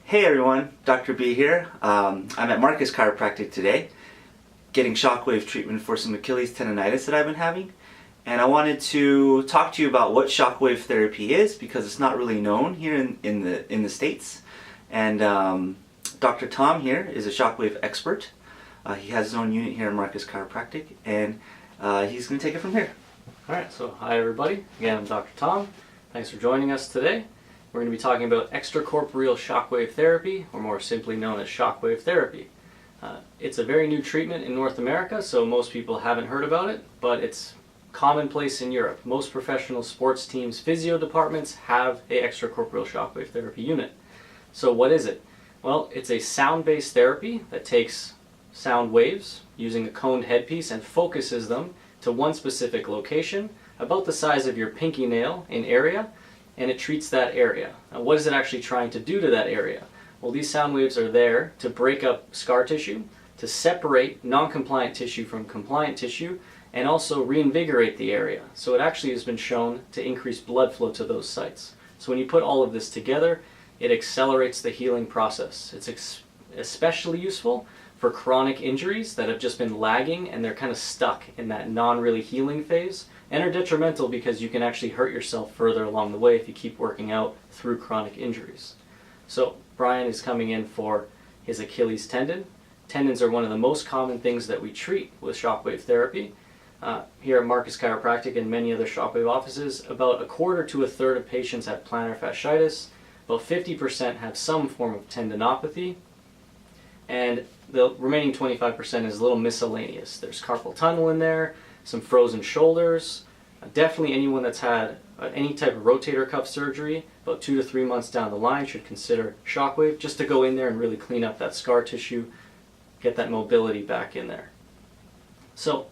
Hey everyone, Dr. B here. I'm at Marcus Chiropractic today, getting shockwave treatment for some Achilles tendonitis that I've been having. And I wanted to talk to you about what shockwave therapy is, because it's not really known here in the States. And Dr. Tom here is a shockwave expert. He has his own unit here at Marcus Chiropractic, and he's going to take it from here. Alright, so hi everybody. Again, I'm Dr. Tom. Thanks for joining us today. We're going to be talking about extracorporeal shockwave therapy, or more simply known as shockwave therapy. It's a very new treatment in North America, so most people haven't heard about it, but it's commonplace in Europe. Most professional sports teams' physio departments have an extracorporeal shockwave therapy unit. So what is it? Well, it's a sound-based therapy that takes sound waves using a coned headpiece and focuses them to one specific location, about the size of your pinky nail in area, and it treats that area. Now, what is it actually trying to do to that area? Well, these sound waves are there to break up scar tissue, to separate non-compliant tissue from compliant tissue, and also reinvigorate the area. So it actually has been shown to increase blood flow to those sites. So when you put all of this together, it accelerates the healing process. It's especially useful for chronic injuries that have just been lagging and they're kind of stuck in that non-really healing phase, and are detrimental because you can actually hurt yourself further along the way if you keep working out through chronic injuries. So Brian is coming in for his Achilles tendon. Tendons are one of the most common things that we treat with shockwave therapy. Here at Marcus Chiropractic and many other shockwave offices, about a quarter to a third of patients have plantar fasciitis, about 50% have some form of tendinopathy, and the remaining 25% is a little miscellaneous. There's carpal tunnel in there, some frozen shoulders, definitely anyone that's had any type of rotator cuff surgery about 2 to 3 months down the line should consider shockwave, just to go in there and really clean up that scar tissue, get that mobility back in there. So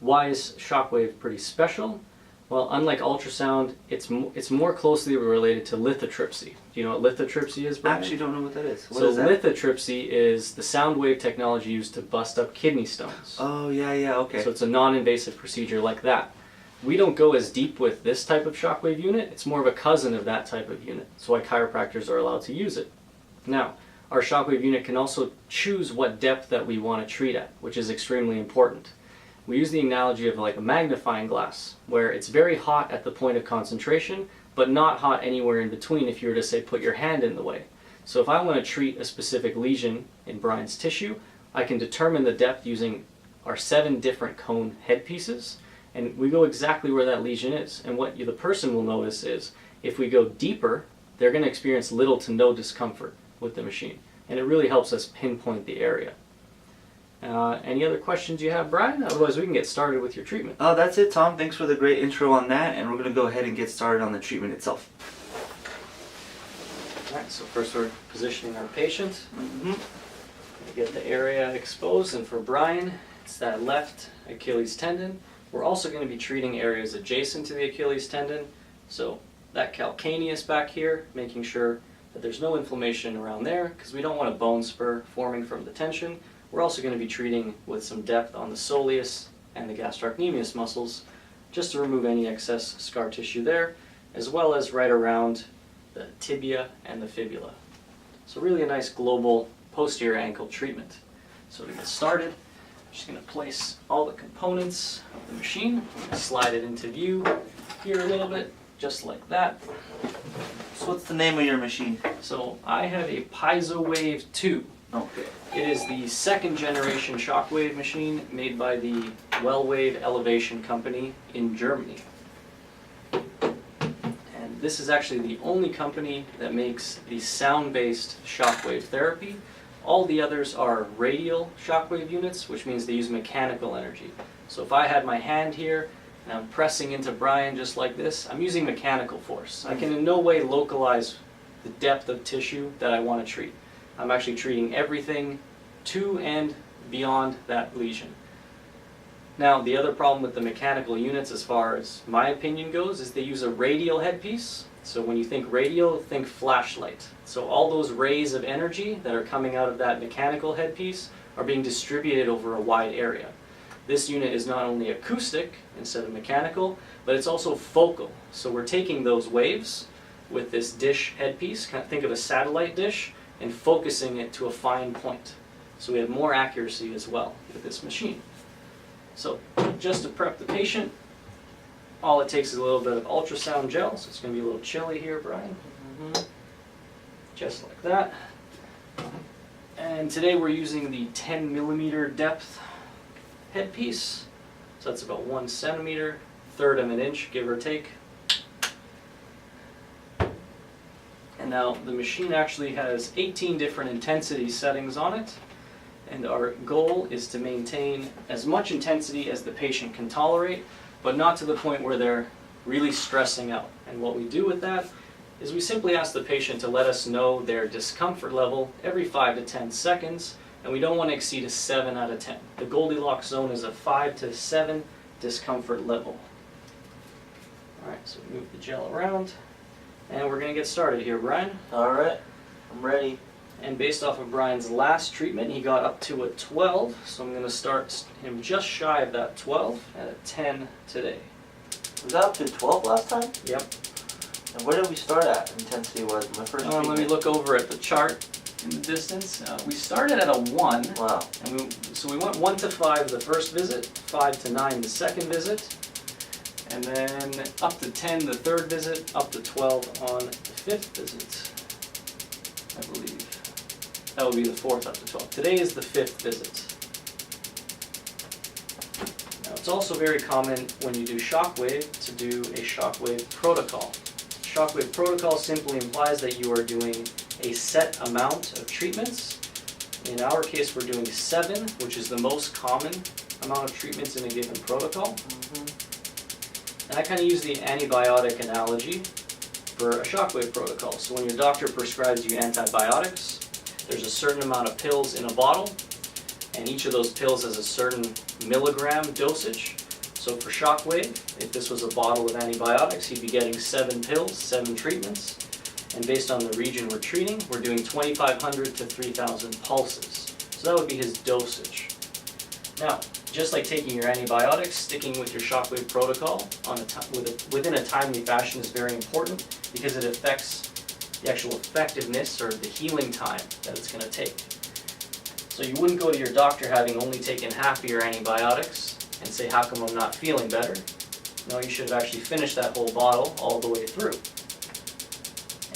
why is shockwave pretty special? Well, unlike ultrasound, it's more closely related to lithotripsy. Do you know what lithotripsy is, Brian? I actually don't know what that is. What so is that? Lithotripsy is the sound wave technology used to bust up kidney stones. Oh, yeah, okay. So it's a non-invasive procedure like that. We don't go as deep with this type of shockwave unit. It's more of a cousin of that type of unit. That's why chiropractors are allowed to use it. Now, our shockwave unit can also choose what depth that we want to treat at, which is extremely important. We use the analogy of like a magnifying glass, where it's very hot at the point of concentration, but not hot anywhere in between if you were to say put your hand in the way. So if I want to treat a specific lesion in Brian's tissue, I can determine the depth using our 7 different cone headpieces, and we go exactly where that lesion is. And what the person will notice is, if we go deeper, they're going to experience little to no discomfort with the machine, and it really helps us pinpoint the area. Any other questions you have, Brian? Otherwise, we can get started with your treatment. Oh, that's it, Tom. Thanks for the great intro on that, and we're going to go ahead and get started on the treatment itself. Alright, so first we're positioning our patient. Get the area exposed, and for Brian, it's that left Achilles tendon. We're also going to be treating areas adjacent to the Achilles tendon, so that calcaneus back here, making sure that there's no inflammation around there, because we don't want a bone spur forming from the tension. We're also going to be treating with some depth on the soleus and the gastrocnemius muscles, just to remove any excess scar tissue there, as well as right around the tibia and the fibula. So really a nice global posterior ankle treatment. So to get started, I'm just going to place all the components of the machine. I'm going to slide it into view here a little bit, just like that. So what's the name of your machine? So I have a PiezoWave 2. Okay. It is the 2nd generation shockwave machine made by the Wellwave Elevation Company in Germany. And this is actually the only company that makes the sound-based shockwave therapy. All the others are radial shockwave units, which means they use mechanical energy. So if I had my hand here and I'm pressing into Brian just like this, I'm using mechanical force. I can in no way localize the depth of tissue that I want to treat. I'm actually treating everything to and beyond that lesion. Now, the other problem with the mechanical units, as far as my opinion goes, is they use a radial headpiece. So when you think radial, think flashlight. So all those rays of energy that are coming out of that mechanical headpiece are being distributed over a wide area. This unit is not only acoustic instead of mechanical, but it's also focal. So we're taking those waves with this dish headpiece, kind of think of a satellite dish, and focusing it to a fine point. So we have more accuracy as well with this machine. So just to prep the patient, all it takes is a little bit of ultrasound gel, so it's going to be a little chilly here, Brian. Just like that. And today we're using the 10 millimeter depth headpiece. So that's about 1 centimeter, third of an inch, give or take. And now the machine actually has 18 different intensity settings on it. And our goal is to maintain as much intensity as the patient can tolerate, but not to the point where they're really stressing out. And what we do with that is we simply ask the patient to let us know their discomfort level every 5 to 10 seconds, and we don't want to exceed a 7 out of 10. The Goldilocks zone is a 5 to 7 discomfort level. Alright, so move the gel around, and we're going to get started here, Brian. Alright, I'm ready. And based off of Brian's last treatment, he got up to a 12, so I'm going to start him just shy of that 12 at a 10 today. We got up to 12 last time? Yep. And where did we start at, intensity-wise, my first treatment? Let me look over at the chart in the distance. We started at a 1. Wow. And so we went 1 to 5 the first visit, 5 to 9 the second visit, and then up to 10 the third visit, up to 12 on the fifth visit, I believe. That would be the fourth up to 12. Today is the fifth visit. Now it's also very common when you do shockwave to do a shockwave protocol. Shockwave protocol simply implies that you are doing a set amount of treatments. In our case, we're doing 7, which is the most common amount of treatments in a given protocol. And I kind of use the antibiotic analogy for a shockwave protocol. So when your doctor prescribes you antibiotics, there's a certain amount of pills in a bottle, and each of those pills has a certain milligram dosage. So for shockwave, if this was a bottle of antibiotics, he'd be getting 7 pills, 7 treatments. And based on the region we're treating, we're doing 2,500 to 3,000 pulses. So that would be his dosage. Now, just like taking your antibiotics, sticking with your shockwave protocol within a timely fashion is very important because it affects the actual effectiveness or the healing time that it's going to take. So you wouldn't go to your doctor having only taken half of your antibiotics and say, how come I'm not feeling better? No, you should have actually finished that whole bottle all the way through.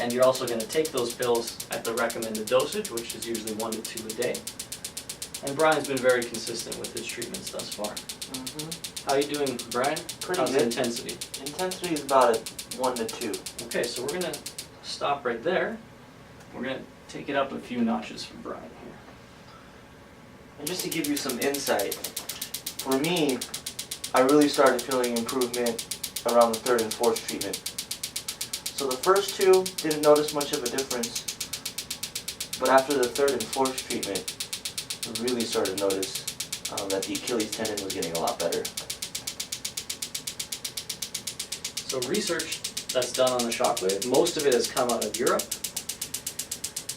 And you're also going to take those pills at the recommended dosage, which is usually 1 to 2 a day. And Brian's been very consistent with his treatments thus far. How are you doing, Brian? Pretty How's good. the intensity? Intensity is about a 1 to 2. Okay, so we're going to stop right there. We're going to take it up a few notches for Brian here. And just to give you some insight, for me, I really started feeling improvement around the 3rd and 4th treatment. So the first 2 didn't notice much of a difference, but after the 3rd and 4th treatment, I really started to notice that the Achilles tendon was getting a lot better. So research that's done on the shockwave, most of it has come out of Europe.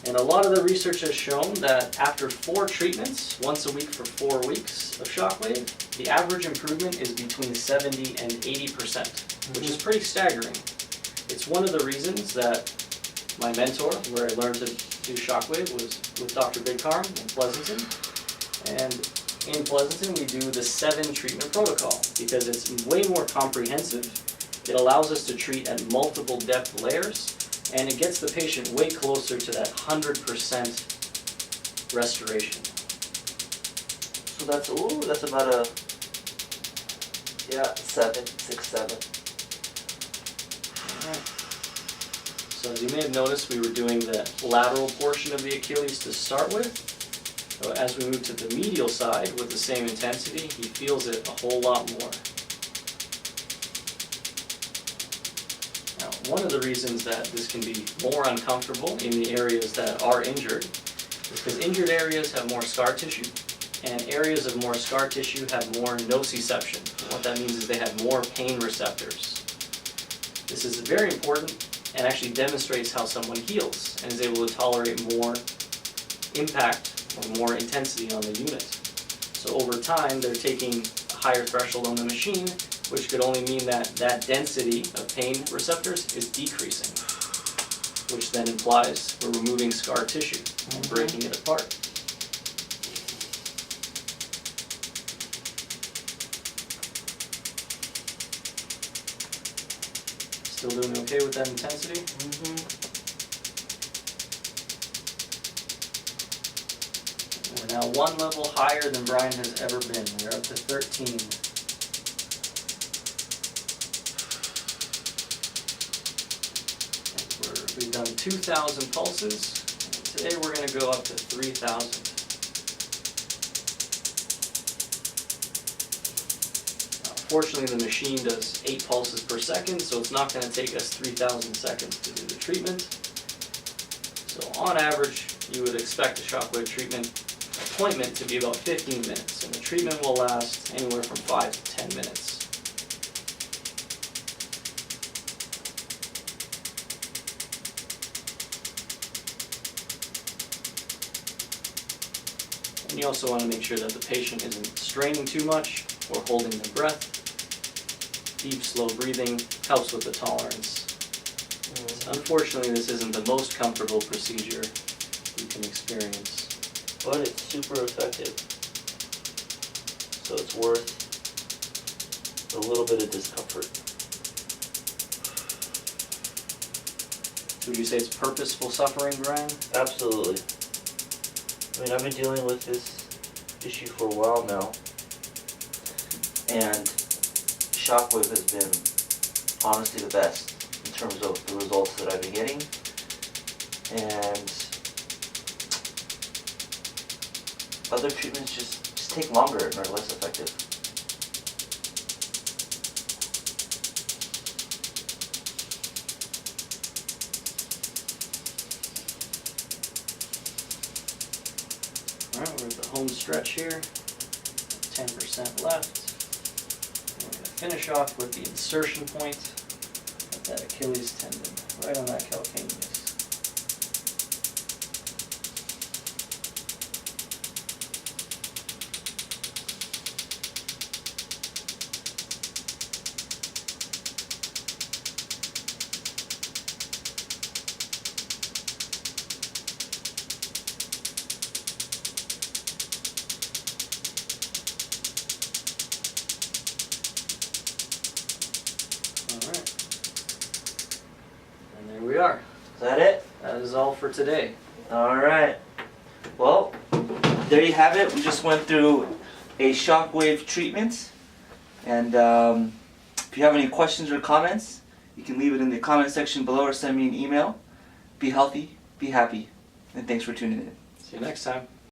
And a lot of the research has shown that after 4 treatments, once a week for 4 weeks of shockwave, the average improvement is between 70 and 80%, which is pretty staggering. It's one of the reasons that my mentor, where I learned to do shockwave, was with Dr. Bigcarm in Pleasanton. And in Pleasanton, we do the 7 treatment protocol because it's way more comprehensive. It allows us to treat at multiple depth layers, and it gets the patient way closer to that 100% restoration. So that's about a 7, 6, 7. So as you may have noticed, we were doing the lateral portion of the Achilles to start with. So as we move to the medial side with the same intensity, he feels it a whole lot more. Now, one of the reasons that this can be more uncomfortable in the areas that are injured is because injured areas have more scar tissue, and areas of more scar tissue have more nociception. What that means is they have more pain receptors. This is very important and actually demonstrates how someone heals and is able to tolerate more impact or more intensity on the unit. So over time, they're taking a higher threshold on the machine, which could only mean that that density of pain receptors is decreasing. which then implies we're removing scar tissue and breaking it apart. Still doing okay with that intensity? We're now one level higher than Brian has ever been. We're up to 13. We've done 2,000 pulses. Today we're going to go up to 3,000. Fortunately, the machine does 8 pulses per second, so it's not going to take us 3,000 seconds to do the treatment. So on average, you would expect a shockwave treatment appointment to be about 15 minutes, and the treatment will last anywhere from 5 to 10 minutes. And you also want to make sure that the patient isn't straining too much or holding their breath. Deep, slow breathing helps with the tolerance. Unfortunately, this isn't the most comfortable procedure you can experience. But it's super effective. So it's worth a little bit of discomfort. So would you say it's purposeful suffering, Brian? Absolutely. I mean, I've been dealing with this issue for a while now. And Shockwave has been honestly the best in terms of the results that I've been getting. And other treatments just take longer and are less effective. Alright, we're at the home stretch here. 10% left. We're going to finish off with the insertion point of that Achilles tendon, right on that calcaneus. We are. Is that it? That is all for today. Alright. Well, there you have it. We just went through a shockwave treatment. And if you have any questions or comments, you can leave it in the comment section below or send me an email. Be healthy, be happy, and thanks for tuning in. See you next time.